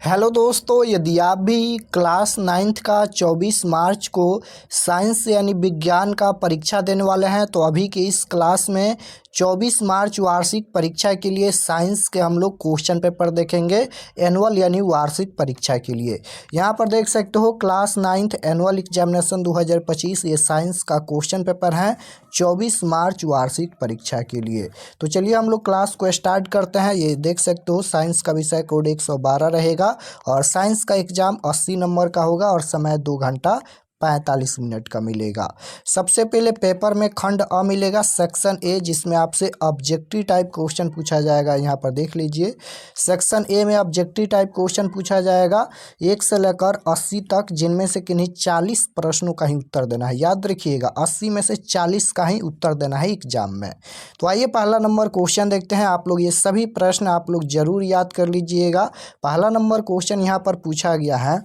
Hello दोस्तों, यदि आप भी क्लास 9th का 24 मार्च को साइंस यानी विज्ञान का परीक्षा देने वाले हैं तो अभी के इस क्लास में 24 मार्च वार्षिक परीक्षा के लिए साइंस के हम लोग क्वेश्चन पेपर देखेंगे। एनुअल यानी वार्षिक परीक्षा के लिए यहाँ पर देख सकते हो क्लास 9th एनुअल एग्जामिनेशन 2025 ये साइंस का क्वेश्चन पेपर है 24 मार्च वार्षिक परीक्षा के लिए। तो चलिए हम लोग क्लास को स्टार्ट करते हैं। ये देख सकते हो साइंस का विषय कोड 112 रहेगा और साइंस का एग्जाम 80 नंबर का होगा और समय 2 घंटा 45 मिनट का मिलेगा। सबसे पहले पेपर में खंड अ मिलेगा सेक्शन ए, जिसमें आपसे ऑब्जेक्टिव टाइप क्वेश्चन पूछा जाएगा। यहाँ पर देख लीजिए सेक्शन ए में ऑब्जेक्टिव टाइप क्वेश्चन पूछा जाएगा 1 से लेकर 80 तक, जिनमें से किन्हीं 40 प्रश्नों का ही उत्तर देना है। याद रखिएगा 80 में से 40 का ही उत्तर देना है एग्जाम में। तो आइए पहला नंबर क्वेश्चन देखते हैं। आप लोग ये सभी प्रश्न आप लोग जरूर याद कर लीजिएगा। पहला नंबर क्वेश्चन यहाँ पर पूछा गया है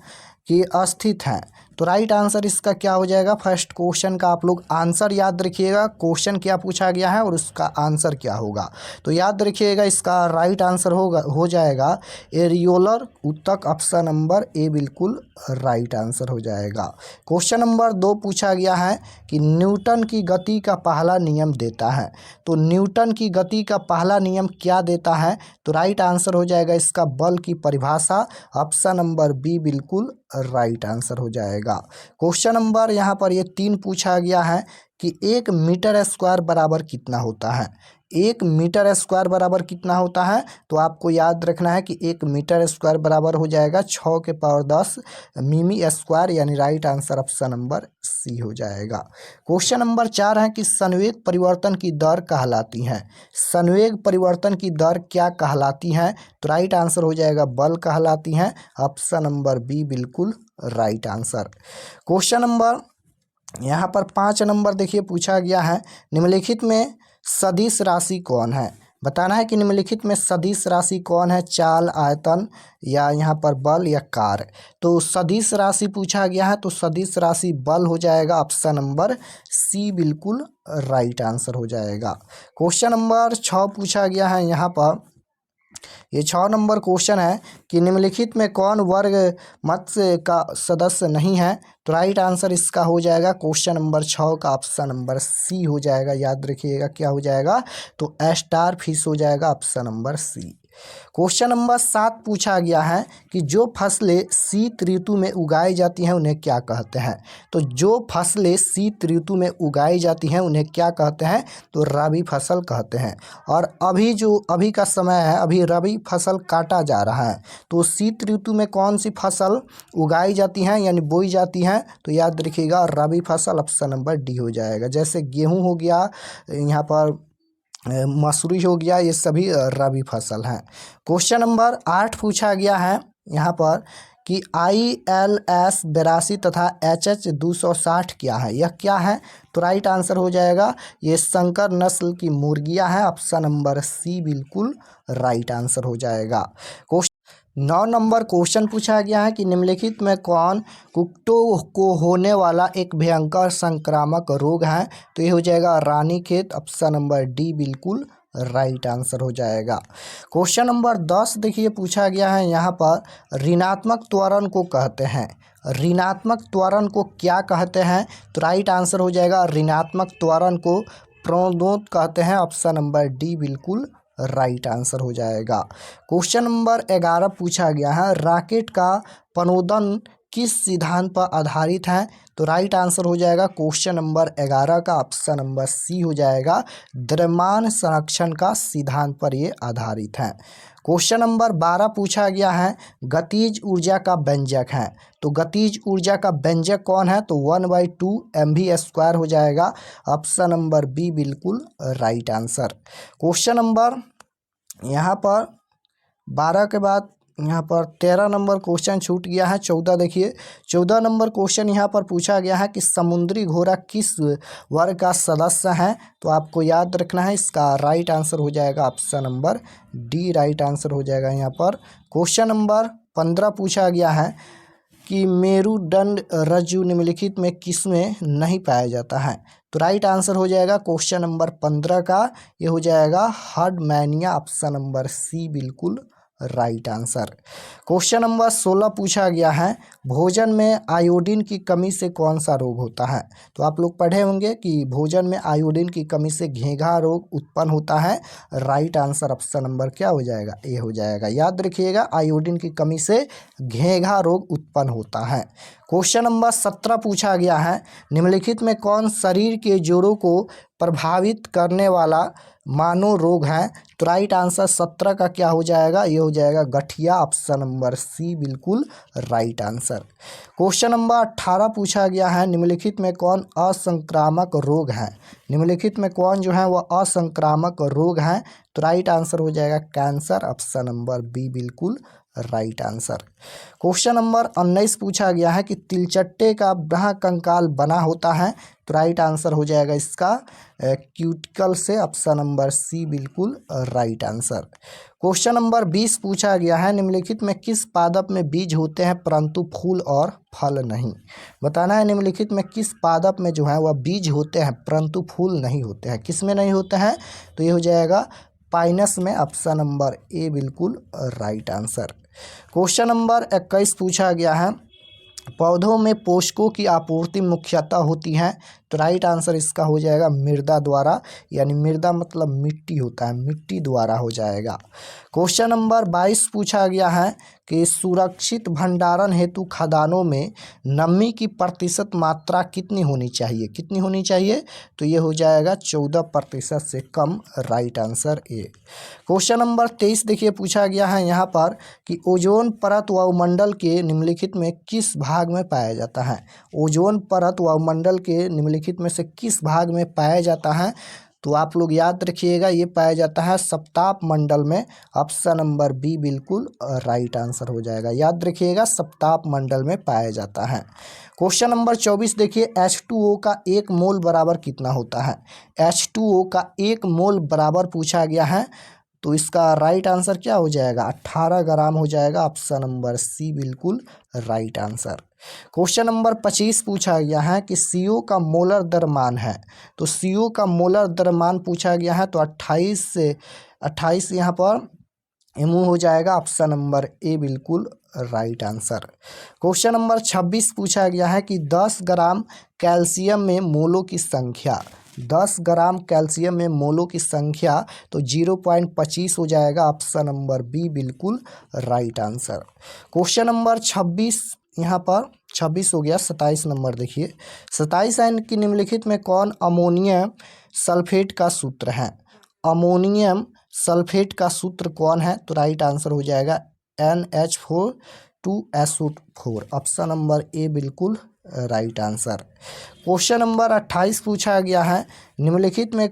कि अस्थित है, तो राइट आंसर इसका क्या हो जाएगा। फर्स्ट क्वेश्चन का आप लोग आंसर याद रखिएगा, क्वेश्चन क्या पूछा गया है और उसका आंसर क्या होगा। तो याद रखिएगा इसका राइट आंसर हो जाएगा एरियोलर उत्तक, ऑप्शन नंबर ए बिल्कुल राइट आंसर हो जाएगा। क्वेश्चन नंबर 2 पूछा गया है कि न्यूटन की गति का पहला नियम देता है, तो न्यूटन की गति का पहला नियम क्या देता है। तो राइट आंसर हो जाएगा इसका बल की परिभाषा, ऑप्शन नंबर बी बिल्कुल राइट आंसर हो जाएगा। क्वेश्चन नंबर यहाँ पर ये 3 पूछा गया है कि 1 मीटर स्क्वायर बराबर कितना होता है। 1 मीटर स्क्वायर बराबर कितना होता है, तो आपको याद रखना है कि 1 मीटर स्क्वायर बराबर हो जाएगा 6 के पावर 10 मिमी स्क्वायर, यानी right answer option number C हो जाएगा। क्वेश्चन नंबर 4 है कि संवेग परिवर्तन की दर कहलाती है। संवेग परिवर्तन की दर क्या कहलाती है, तो राइट आंसर हो जाएगा बल कहलाती है, ऑप्शन नंबर बी बिल्कुल राइट आंसर। क्वेश्चन नंबर यहाँ पर 5 नंबर देखिए पूछा गया है निम्नलिखित में सदिश राशि कौन है। बताना है कि निम्नलिखित में सदिश राशि कौन है, चाल, आयतन या यहाँ पर बल या कार्य। तो सदिश राशि पूछा गया है तो सदिश राशि बल हो जाएगा, ऑप्शन नंबर सी बिल्कुल राइट आंसर हो जाएगा। क्वेश्चन नंबर 6 पूछा गया है यहाँ पर, ये 6 नंबर क्वेश्चन है कि निम्नलिखित में कौन वर्ग मत का सदस्य नहीं है। तो राइट आंसर इसका हो जाएगा क्वेश्चन नंबर 6 का ऑप्शन नंबर सी हो जाएगा। याद रखिएगा क्या हो जाएगा, तो स्टार फिश हो जाएगा, option number C. Question number 7 पूछा गया है कि जो फसलें शीत ऋतु में उगाई जाती हैं उन्हें क्या कहते हैं। तो जो फसलें शीत ऋतु में उगाई जाती हैं उन्हें क्या कहते हैं, तो रबी फसल कहते हैं। और अभी का समय है, अभी रबी फसल काटा जा रहा है, तो शीत ऋतु में कौन सी फसल उगाई जाती हैं यानी बोई जाती हैं, तो याद रखिएगा रबी फसल, ऑप्शन नंबर डी हो जाएगा। जैसे गेहूँ हो गया, यहाँ पर मसूरी हो गया, ये सभी रबी फसल हैं। क्वेश्चन नंबर 8 पूछा गया है यहाँ पर कि ILS 82 तथा HH 260 क्या है, यह क्या है। तो राइट आंसर हो जाएगा ये संकर नस्ल की मुर्गियां हैं, ऑप्शन नंबर सी बिल्कुल राइट आंसर हो जाएगा। 9 नंबर क्वेश्चन पूछा गया है कि निम्नलिखित में कौन कुक्कुटों को होने वाला एक भयंकर संक्रामक रोग है। तो ये हो जाएगा रानीखेत, ऑप्शन नंबर डी बिल्कुल राइट आंसर हो जाएगा। क्वेश्चन नंबर 10 देखिए पूछा गया है यहाँ पर ऋणात्मक त्वरण को कहते हैं। ऋणात्मक त्वरण को क्या कहते हैं, तो राइट आंसर हो जाएगा ऋणात्मक त्वरण को प्रणोदोत कहते हैं, ऑप्शन नंबर डी बिल्कुल राइट आंसर हो जाएगा। क्वेश्चन नंबर 11 पूछा गया है रॉकेट का प्रणोदन किस सिद्धांत पर आधारित है। तो राइट आंसर हो जाएगा क्वेश्चन नंबर 11 का ऑप्शन नंबर सी हो जाएगा, द्रव्यमान संरक्षण का सिद्धांत पर ये आधारित है। क्वेश्चन नंबर 12 पूछा गया है गतिज ऊर्जा का व्यंजक है। तो गतिज ऊर्जा का व्यंजक कौन है, तो 1/2 mv² हो जाएगा, ऑप्शन नंबर बी बिल्कुल राइट आंसर। क्वेश्चन नंबर यहाँ पर 12 के बाद यहाँ पर 13 नंबर क्वेश्चन छूट गया है। 14 देखिए 14 नंबर क्वेश्चन यहाँ पर पूछा गया है कि समुद्री घोड़ा किस वर्ग का सदस्य है। तो आपको याद रखना है इसका राइट आंसर हो जाएगा, option number D right answer हो जाएगा यहाँ पर। क्वेश्चन नंबर 15 पूछा गया है कि मेरुदंड रज्जु निम्नलिखित में किसमें नहीं पाया जाता है। तो राइट आंसर हो जाएगा क्वेश्चन नंबर 15 का, ये हो जाएगा हार्डमैनिया, ऑप्शन नंबर सी बिल्कुल राइट आंसर। क्वेश्चन नंबर 16 पूछा गया है, भोजन में आयोडीन की कमी से कौन सा रोग होता है। तो आप लोग पढ़े होंगे कि भोजन में आयोडीन की कमी से घेंघा रोग उत्पन्न होता है। राइट आंसर ऑप्शन नंबर क्या हो जाएगा, ए हो जाएगा। याद रखिएगा, आयोडीन की कमी से घेंघा रोग उत्पन्न होता है। क्वेश्चन नंबर 17 पूछा गया है, निम्नलिखित में कौन शरीर के जोड़ों को प्रभावित करने वाला मानव रोग है। तो राइट आंसर 17 का क्या हो जाएगा, ये हो जाएगा गठिया, ऑप्शन नंबर सी बिल्कुल राइट आंसर। क्वेश्चन नंबर 18 पूछा गया है, निम्नलिखित में कौन असंक्रामक रोग है। निम्नलिखित में कौन जो है वह असंक्रामक रोग है। तो राइट आंसर हो जाएगा कैंसर, ऑप्शन नंबर बी बिल्कुल राइट आंसर। क्वेश्चन नंबर 19 पूछा गया है कि तिलचट्टे का बाह्य कंकाल बना होता है। तो राइट आंसर हो जाएगा इसका क्यूटिकल से, ऑप्शन नंबर सी बिल्कुल राइट आंसर। क्वेश्चन नंबर 20 पूछा गया है, निम्नलिखित में किस पादप में बीज होते हैं परंतु फूल और फल नहीं। बताना है निम्नलिखित में किस पादप में जो है वह बीज होते हैं परंतु फूल नहीं होते हैं। किस में नहीं होते हैं, तो ये हो जाएगा पाइनस में, ऑप्शन नंबर ए बिल्कुल राइट आंसर। क्वेश्चन नंबर 21 पूछा गया है, पौधों में पोषकों की आपूर्ति मुख्यतः होती है। तो राइट आंसर इसका हो जाएगा मृदा द्वारा, यानी मृदा मतलब मिट्टी होता है, मिट्टी द्वारा हो जाएगा। क्वेश्चन नंबर 22 पूछा गया है कि सुरक्षित भंडारण हेतु खदानों में नमी की प्रतिशत मात्रा कितनी होनी चाहिए। कितनी होनी चाहिए, तो ये हो जाएगा 14% से कम, right answer A. Question number 23 देखिए पूछा गया है यहाँ पर कि ओजोन परत वायुमंडल के निम्नलिखित में किस भाग में पाया जाता है। ओजोन परत वायुमंडल के निम्नलिखित में से किस भाग में पाया जाता है। तो आप लोग याद रखिएगा, ये पाया जाता है सप्ताप मंडल में, ऑप्शन नंबर बी बिल्कुल राइट आंसर हो जाएगा। याद रखिएगा, सप्ताप मंडल में पाया जाता है। क्वेश्चन नंबर 24 देखिए, H2O का 1 मोल बराबर कितना होता है। H2O का 1 मोल बराबर पूछा गया है, तो इसका राइट आंसर क्या हो जाएगा, 18 ग्राम हो जाएगा, ऑप्शन नंबर सी बिल्कुल राइट आंसर। क्वेश्चन नंबर 25 पूछा गया है कि CO का मोलर द्रव्यमान है। तो CO का मोलर द्रव्यमान पूछा गया है, तो 28 से 28 यहाँ पर MU हो जाएगा, ऑप्शन नंबर ए बिल्कुल राइट आंसर। क्वेश्चन नंबर 26 पूछा गया है कि 10 ग्राम कैल्शियम में मोलों की संख्या, 10 ग्राम कैल्शियम में मोलों की संख्या, तो 0.25 हो जाएगा, ऑप्शन नंबर बी बिल्कुल राइट आंसर। क्वेश्चन नंबर 26 यहाँ पर 26 हो गया, 27 नंबर देखिए, 27 की निम्नलिखित में कौन अमोनियम सल्फेट का सूत्र है। अमोनियम सल्फेट का सूत्र कौन है। तो राइट आंसर हो जाएगा NH4 2SO4, ऑप्शन नंबर ए बिल्कुल राइट आंसर। क्वेश्चन नंबर 28 पूछा गया है, निम्नलिखित में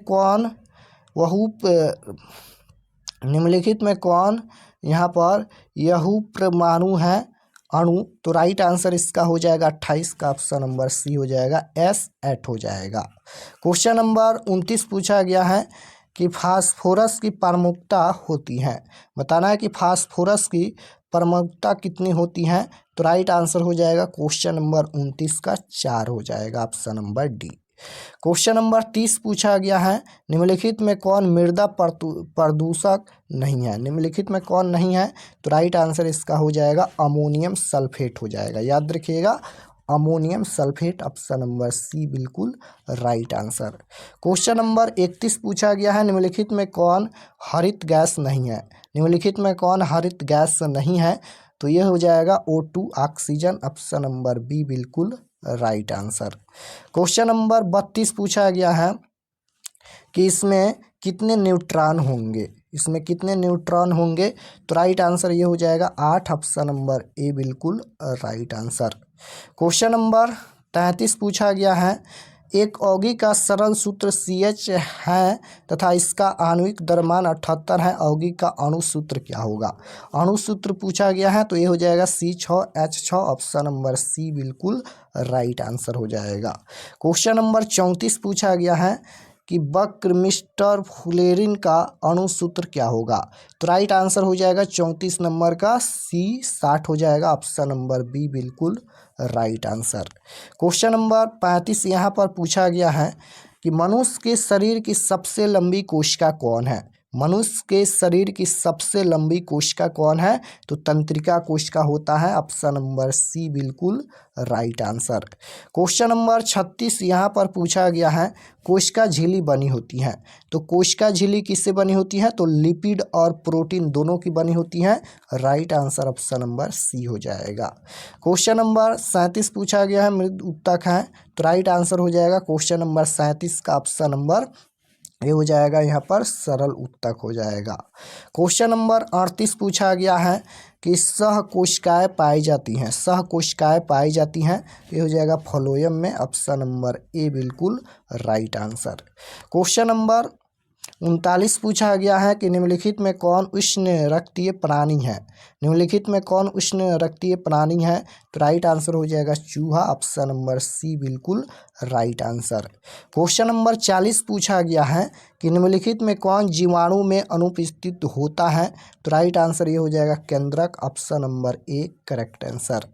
कौन यहाँ पर यहू परमाणु है अणु। तो राइट आंसर इसका हो जाएगा 28 का, ऑप्शन नंबर सी हो जाएगा, S8 हो जाएगा। क्वेश्चन नंबर 29 पूछा गया है कि फास्फोरस की प्रमुखता होती है। बताना है कि फास्फोरस की प्रमुखता कितनी होती है। तो राइट आंसर हो जाएगा क्वेश्चन नंबर 29 का 4 हो जाएगा, option number D. Question number 30 पूछा गया है, निम्नलिखित में कौन मृदा प्रदूषक नहीं है। निम्नलिखित में कौन नहीं है। तो राइट आंसर इसका हो जाएगा अमोनियम सल्फेट हो जाएगा। याद रखिएगा, ammonium sulphate, option number C बिल्कुल राइट आंसर। क्वेश्चन नंबर 31 पूछा गया है, निम्नलिखित में कौन हरित गैस नहीं है। निम्नलिखित में कौन हरित गैस नहीं है। तो यह हो जाएगा O2 oxygen, option number B बिल्कुल राइट आंसर। क्वेश्चन नंबर 32 पूछा गया है कि इसमें कितने न्यूट्रॉन होंगे। इसमें कितने न्यूट्रॉन होंगे। तो राइट आंसर ये हो जाएगा 8, ऑप्शन नंबर ए बिल्कुल राइट आंसर। क्वेश्चन नंबर 33 पूछा गया है, एक यौगिक का सरल सूत्र CH है तथा इसका आणविक द्रव्यमान 78 है, यौगिक का अणु सूत्र क्या होगा। अणु सूत्र पूछा गया है, तो ये हो जाएगा C6H6, ऑप्शन नंबर सी बिल्कुल राइट आंसर हो जाएगा। क्वेश्चन नंबर 34 पूछा गया है कि बक्रमिस्टर फुलेरिन का अणु सूत्र क्या होगा। तो राइट आंसर हो जाएगा 34 नंबर का C60 हो जाएगा, ऑप्शन नंबर बी बिल्कुल राइट आंसर। क्वेश्चन नंबर 35 यहाँ पर पूछा गया है कि मनुष्य के शरीर की सबसे लंबी कोशिका कौन है। मनुष्य के शरीर की सबसे लंबी कोशिका कौन है? तो तंत्रिका कोशिका होता है। ऑप्शन नंबर सी बिल्कुल राइट आंसर। क्वेश्चन नंबर 36 यहाँ पर पूछा गया है, कोशिका झिल्ली बनी होती है। तो कोशिका झिल्ली किससे बनी होती है? तो लिपिड और प्रोटीन दोनों की बनी होती है। Right answer option number C हो जाएगा। क्वेश्चन नंबर 37 पूछा गया है, मृद उत्तक है। तो राइट आंसर हो जाएगा क्वेश्चन नंबर 37 का ऑप्शन नंबर ये हो जाएगा, यहाँ पर सरल उत्तक हो जाएगा। क्वेश्चन नंबर 38 पूछा गया है कि सह कोशिकाएं पाई जाती हैं, सह कोशिकाएं पाई जाती हैं, ये हो जाएगा फ्लोएम में। ऑप्शन नंबर ए बिल्कुल राइट आंसर। क्वेश्चन नंबर 39 पूछा गया है कि निम्नलिखित में कौन उष्ण रक्तीय प्राणी है? निम्नलिखित में कौन उष्ण रक्तीय प्राणी है? तो राइट आंसर हो जाएगा चूहा। ऑप्शन नंबर सी बिल्कुल राइट आंसर। क्वेश्चन नंबर 40 पूछा गया है कि निम्नलिखित में कौन जीवाणु में अनुपस्थित होता है? तो राइट आंसर ये हो जाएगा केंद्रक। Option number A correct answer.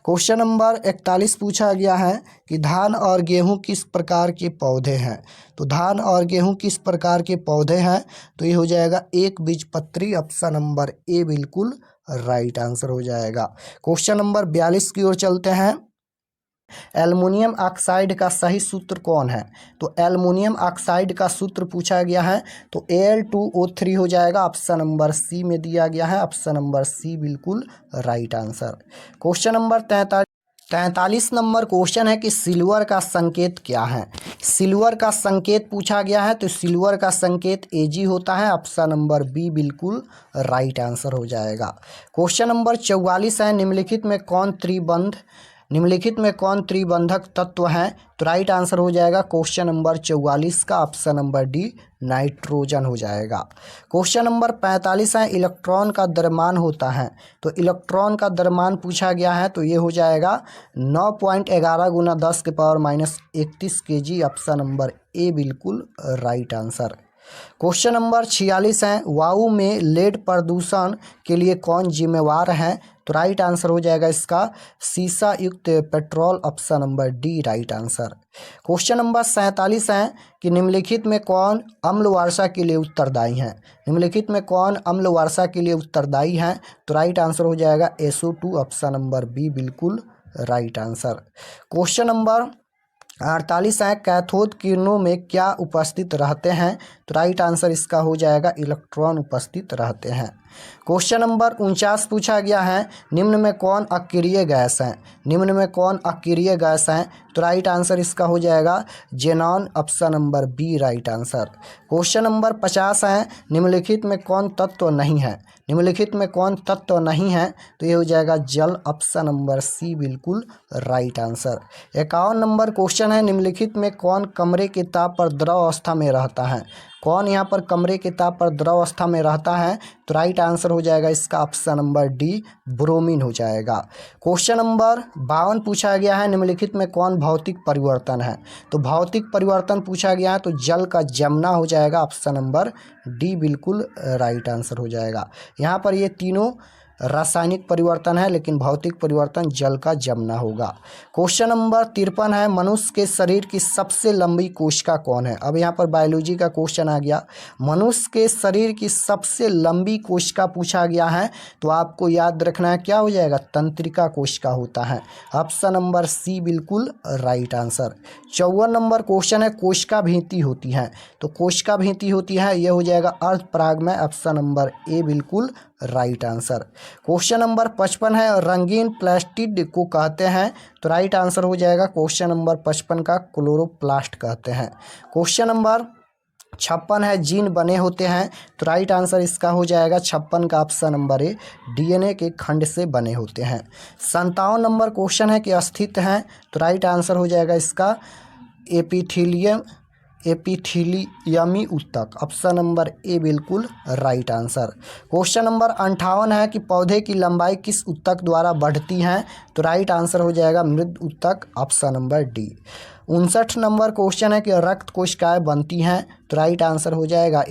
Question number 41 पूछा गया है कि धान और गेहूं किस प्रकार के पौधे हैं? तो धान और गेहूं किस प्रकार के पौधे हैं? तो ये हो जाएगा एक बीजपत्री। ऑप्शन नंबर ए बिल्कुल राइट आंसर हो जाएगा। क्वेश्चन नंबर 42 की ओर चलते हैं। एल्युमिनियम ऑक्साइड का सही सूत्र कौन है? तो एल्युमिनियम ऑक्साइड का सूत्र पूछा गया है, तो Al2O3 हो जाएगा। ऑप्शन नंबर सी में दिया गया है। ऑप्शन नंबर सी बिल्कुल right answer. Question number 43 number question है कि सिल्वर का संकेत क्या है? सिल्वर का संकेत पूछा गया है, तो सिल्वर का संकेत Ag होता है। ऑप्शन नंबर बी बिल्कुल राइट आंसर हो जाएगा। क्वेश्चन नंबर 44 है, निम्नलिखित में कौन त्रिबंधक तत्व है? तो राइट आंसर हो जाएगा क्वेश्चन नंबर 44 का ऑप्शन नंबर डी नाइट्रोजन हो जाएगा। क्वेश्चन नंबर 45 है, इलेक्ट्रॉन का द्रव्यमान होता है। तो इलेक्ट्रॉन का द्रव्यमान पूछा गया है, तो ये हो जाएगा 9.11 गुना 10⁻31 kg। ऑप्शन नंबर ए बिल्कुल राइट आंसर। क्वेश्चन नंबर 46 है, वायु में लेड प्रदूषण के लिए कौन जिम्मेवार है? तो राइट आंसर हो जाएगा इसका सीसा युक्त petrol. Option number D right answer. Question number 47 है कि निम्नलिखित में कौन अम्ल वर्षा के लिए उत्तरदायी है? निम्नलिखित में कौन अम्ल वर्षा के लिए उत्तरदायी है? तो राइट आंसर हो जाएगा SO2। ऑप्शन नंबर बी बिल्कुल राइट आंसर। क्वेश्चन नंबर 48 है, कैथोड किरणों में क्या उपस्थित रहते हैं? तो राइट आंसर इसका हो जाएगा इलेक्ट्रॉन उपस्थित रहते हैं। क्वेश्चन नंबर 49 पूछा गया है, निम्न में कौन अक्रिय गैस है? निम्न में कौन अक्रिय गैस है? तो राइट आंसर इसका हो जाएगा xenon. Option number B right answer. Question number 50 है, निम्नलिखित में कौन तत्व नहीं है? निम्नलिखित में कौन तत्व नहीं है? तो ये हो जाएगा जल। ऑप्शन नंबर सी बिल्कुल राइट आंसर। 51 नंबर क्वेश्चन है, निम्नलिखित में कौन कमरे के ताप पर द्रव अवस्था में रहता है? कौन यहाँ पर कमरे के ताप पर द्रव अवस्था में रहता है? तो राइट आंसर हो जाएगा इसका ऑप्शन नंबर डी ब्रोमीन हो जाएगा। क्वेश्चन नंबर 52 पूछा गया है, निम्नलिखित में कौन भौतिक परिवर्तन है? तो भौतिक परिवर्तन पूछा गया है, तो जल का जमना हो जाएगा। ऑप्शन नंबर डी बिल्कुल राइट आंसर हो जाएगा। यहाँ पर ये तीनों रासायनिक परिवर्तन है, लेकिन भौतिक परिवर्तन जल का जमना होगा। क्वेश्चन नंबर 53 है, मनुष्य के शरीर की सबसे लंबी कोशिका कौन है? अब यहाँ पर बायोलॉजी का क्वेश्चन आ गया। मनुष्य के शरीर की सबसे लंबी कोशिका पूछा गया है, तो आपको याद रखना है क्या हो जाएगा, तंत्रिका कोशिका होता है। ऑप्शन नंबर सी बिल्कुल राइट आंसर। 54 नंबर क्वेश्चन है, कोशिका भित्ति होती है। तो कोशिका भित्ति होती है, यह हो जाएगा अर्धपरागमय। ऑप्शन नंबर ए बिल्कुल राइट आंसर। क्वेश्चन नंबर 55 है, रंगीन प्लास्टिड को कहते हैं। तो राइट आंसर हो जाएगा क्वेश्चन नंबर 55 का क्लोरोप्लास्ट कहते हैं। क्वेश्चन नंबर 56 है, जीन बने होते हैं। तो राइट आंसर इसका हो जाएगा 56 का ऑप्शन नंबर ए DNA के खंड से बने होते हैं। 57 नंबर क्वेश्चन है कि अस्थित हैं। तो राइट आंसर हो जाएगा इसका एपिथीलियमी ऊतक। ऑप्शन नंबर ए बिल्कुल राइट आंसर। क्वेश्चन नंबर 58 है कि पौधे की लंबाई किस ऊतक द्वारा बढ़ती है? तो राइट आंसर हो जाएगा मृद ऊतक। Option number D. 59 number question है कि रक्त कोशिकाएं बनती हैं। तो राइट आंसर हो जाएगा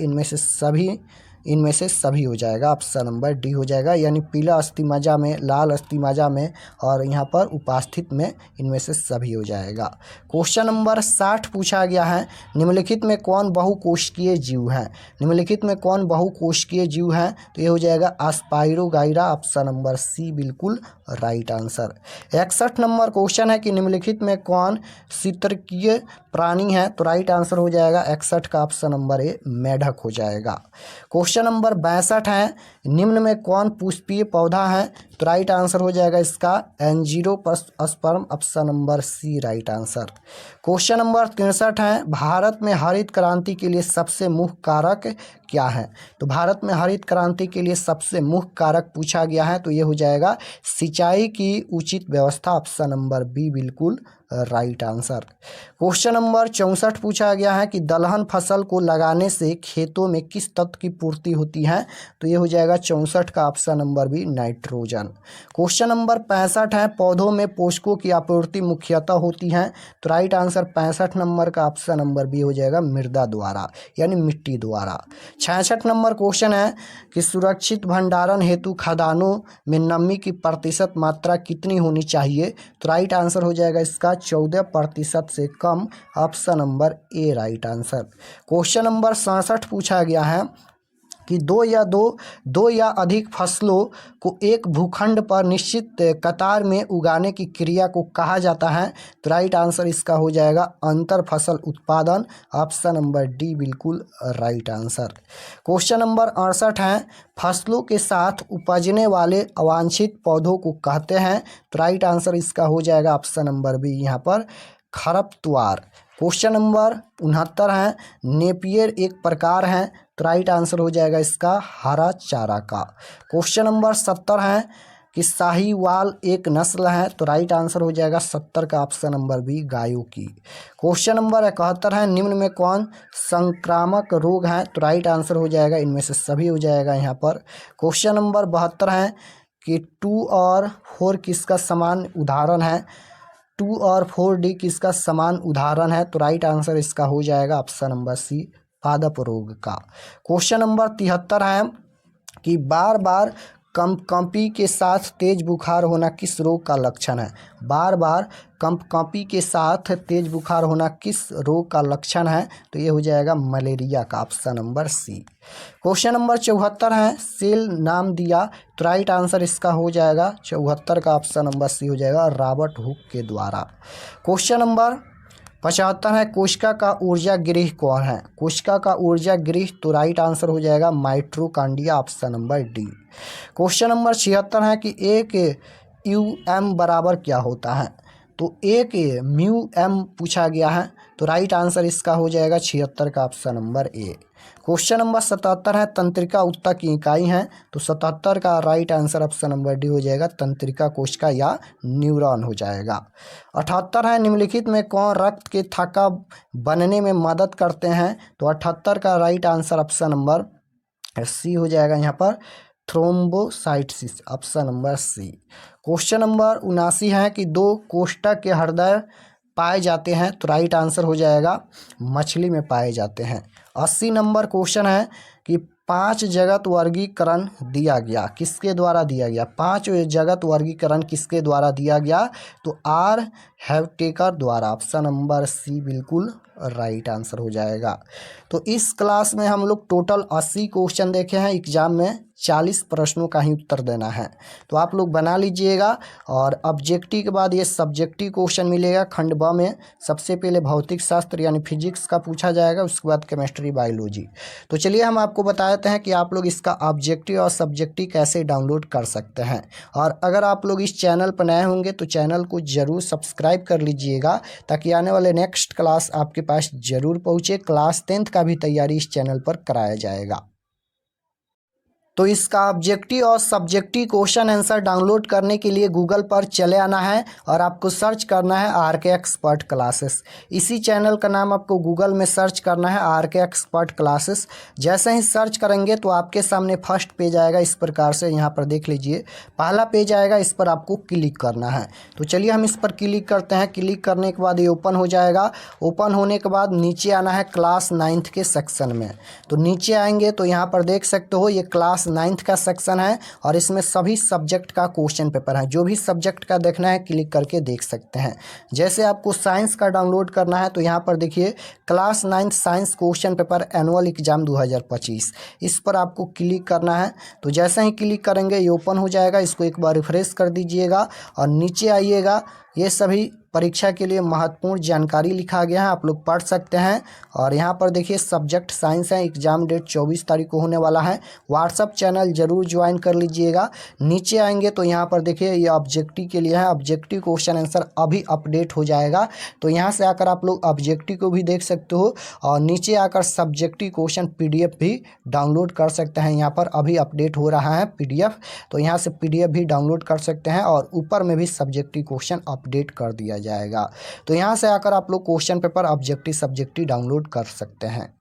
इनमें से सभी हो जाएगा, ऑप्शन नंबर डी हो जाएगा। यानी पीला अस्थिमज्जा में, लाल अस्थिमज्जा में और यहाँ पर उपस्थित में इनमें से सभी हो जाएगा। क्वेश्चन नंबर 60 पूछा गया है, निम्नलिखित में कौन बहुकोशिकीय जीव है? निम्नलिखित में कौन बहुकोशिकीय जीव है? तो ये हो जाएगा स्पाइरोगाइरा, ऑप्शन नंबर सी बिल्कुल राइट आंसर। 61 नंबर क्वेश्चन है कि निम्नलिखित में कौन शीतरकीय प्राणी है? तो राइट आंसर हो जाएगा 61 का ऑप्शन नंबर ए मेढक हो जाएगा। क्वेश्चन नंबर 62 है, निम्न में कौन पुष्पीय पौधा है? तो राइट आंसर हो जाएगा इसका angiosperm, option number C right answer. Question number 63 है, भारत में हरित क्रांति के लिए सबसे मुख्य कारक क्या है? तो भारत में हरित क्रांति के लिए सबसे मुख्य कारक पूछा गया है, तो ये हो जाएगा सिंचाई की उचित व्यवस्था, ऑप्शन नंबर बी बिल्कुल राइट आंसर। क्वेश्चन नंबर 64 पूछा गया है कि दलहन फसल को लगाने से खेतों में किस तत्व की पूर्ति होती है? तो ये हो जाएगा 64 का option number B nitrogen. Question number 65 है, पौधों में पोषकों की आपूर्ति मुख्यतः होती है? तो राइट आंसर 65 नंबर का ऑप्शन नंबर बी हो जाएगा मृदा द्वारा, यानी मिट्टी द्वारा। 66 नंबर क्वेश्चन है कि सुरक्षित भंडारण हेतु खदानों में नमी की प्रतिशत मात्रा कितनी होनी चाहिए? तो राइट आंसर हो जाएगा इसका 14% से कम, option number A right answer. Question number 67 पूछा गया है कि दो या अधिक फसलों को एक भूखंड पर निश्चित कतार में उगाने की क्रिया को कहा जाता है? तो राइट आंसर इसका हो जाएगा अंतर फसल उत्पादन, ऑप्शन नंबर डी बिल्कुल राइट आंसर। क्वेश्चन नंबर 68 है, फसलों के साथ उपजने वाले अवांछित पौधों को कहते हैं? तो राइट आंसर इसका हो जाएगा ऑप्शन नंबर बी यहाँ पर खरपतवार। क्वेश्चन नंबर 69 है, नेपियर एक प्रकार है? तो राइट आंसर हो जाएगा इसका हरा चारा का। क्वेश्चन नंबर 70 है कि साहीवाल एक नस्ल है? तो राइट आंसर हो जाएगा 70 का ऑप्शन नंबर बी गायों की। क्वेश्चन नंबर 71 है, निम्न में कौन संक्रामक रोग है? तो राइट आंसर हो जाएगा इनमें से सभी हो जाएगा यहाँ पर। क्वेश्चन नंबर 72 है कि 2 और 4 किसका समान उदाहरण है? 2 और 4D किसका समान उदाहरण है? तो राइट आंसर इसका हो जाएगा ऑप्शन नंबर सी पादप रोग का। क्वेश्चन नंबर 73 है कि बार बार कंपकंपी के साथ तेज बुखार होना किस रोग का लक्षण है? बार बार कंपकंपी के साथ तेज बुखार होना किस रोग का लक्षण है? तो ये हो जाएगा मलेरिया का, option number C. Question number 74 है, सेल नाम दिया? तो राइट आंसर इसका हो जाएगा 74 का ऑप्शन नंबर सी हो जाएगा रॉबर्ट हुक के द्वारा। क्वेश्चन नंबर 75 है, कोशिका का ऊर्जा गृह कौन है? कोशिका का ऊर्जा गृह, तो राइट आंसर हो जाएगा mitochondria, option number D. Question number 76 है कि एक UM बराबर क्या होता है? तो एक म्यू एम पूछा गया है, तो राइट आंसर इसका हो जाएगा 76 का ऑप्शन नंबर ए। क्वेश्चन नंबर 77 है, तंत्रिका ऊतक की इकाई है? तो 77 का right answer option number D हो जाएगा तंत्रिका कोशिका या न्यूरॉन हो जाएगा। 78 है, निम्नलिखित में कौन रक्त के थक्का बनने में मदद करते हैं? तो 78 का right answer option number C हो जाएगा यहाँ पर thrombocytosis, option number C. Question number 79 है कि 2 कोष्ठक के हृदय पाए जाते हैं? तो राइट आंसर हो जाएगा मछली में पाए जाते हैं। 80 नंबर क्वेश्चन है कि 5 जगत वर्गीकरण दिया गया, किसके द्वारा दिया गया? 5 जगत वर्गीकरण किसके द्वारा दिया गया? तो R हैवटेकर द्वारा, ऑप्शन नंबर सी बिल्कुल राइट आंसर हो जाएगा। तो इस क्लास में हम लोग टोटल 80 क्वेश्चन देखे हैं, एग्जाम में 40 प्रश्नों का ही उत्तर देना है, तो आप लोग बना लीजिएगा। और ऑब्जेक्टिव के बाद ये सब्जेक्टिव क्वेश्चन मिलेगा। खंड ब में सबसे पहले भौतिक शास्त्र यानी फिजिक्स का पूछा जाएगा, उसके बाद केमिस्ट्री, बायोलॉजी। तो चलिए हम आपको बता देते हैं कि आप लोग इसका ऑब्जेक्टिव और सब्जेक्टिव कैसे डाउनलोड कर सकते हैं। और अगर आप लोग इस चैनल पर नए होंगे तो चैनल को ज़रूर सब्सक्राइब कर लीजिएगा, ताकि आने वाले नेक्स्ट क्लास आपके पास ज़रूर पहुँचे। क्लास 10th का भी तैयारी इस चैनल पर कराया जाएगा। तो इसका ऑब्जेक्टिव और सब्जेक्टिव क्वेश्चन आंसर डाउनलोड करने के लिए गूगल पर चले आना है और आपको सर्च करना है RK एक्सपर्ट क्लासेस। इसी चैनल का नाम आपको गूगल में सर्च करना है RK एक्सपर्ट क्लासेस। जैसे ही सर्च करेंगे तो आपके सामने फर्स्ट पेज आएगा इस प्रकार से, यहाँ पर देख लीजिए पहला पेज आएगा, इस पर आपको क्लिक करना है। तो चलिए हम इस पर क्लिक करते हैं। क्लिक करने के बाद ये ओपन हो जाएगा। ओपन होने के बाद नीचे आना है क्लास 9th के सेक्शन में। तो नीचे आएंगे तो यहाँ पर देख सकते हो ये क्लास 9th का सेक्शन है और इसमें सभी सब्जेक्ट का क्वेश्चन पेपर है। जो भी सब्जेक्ट का देखना है क्लिक करके देख सकते हैं। जैसे आपको साइंस का डाउनलोड करना है तो यहाँ पर देखिए class 9th science question paper annual exam 2025, इस पर आपको क्लिक करना है। तो जैसे ही क्लिक करेंगे ये ओपन हो जाएगा। इसको एक बार रिफ्रेश कर दीजिएगा और नीचे आइएगा। ये सभी परीक्षा के लिए महत्वपूर्ण जानकारी लिखा गया है, आप लोग पढ़ सकते हैं। और यहाँ पर देखिए सब्जेक्ट साइंस है, एग्जाम डेट 24 तारीख को होने वाला है। व्हाट्सअप चैनल जरूर ज्वाइन कर लीजिएगा। नीचे आएंगे तो यहाँ पर देखिए ये ऑब्जेक्टिव के लिए है, ऑब्जेक्टिव क्वेश्चन आंसर अभी अपडेट हो जाएगा। तो यहाँ से आकर आप लोग ऑब्जेक्टिव को भी देख सकते हो और नीचे आकर सब्जेक्टिव क्वेश्चन PDF भी डाउनलोड कर सकते हैं। यहाँ पर अभी अपडेट हो रहा है PDF, तो यहाँ से PDF भी डाउनलोड कर सकते हैं और ऊपर में भी सब्जेक्टिव क्वेश्चन अपडेट कर दिया जाएगा। तो यहाँ से आकर आप लोग question paper objective subjective download कर सकते हैं।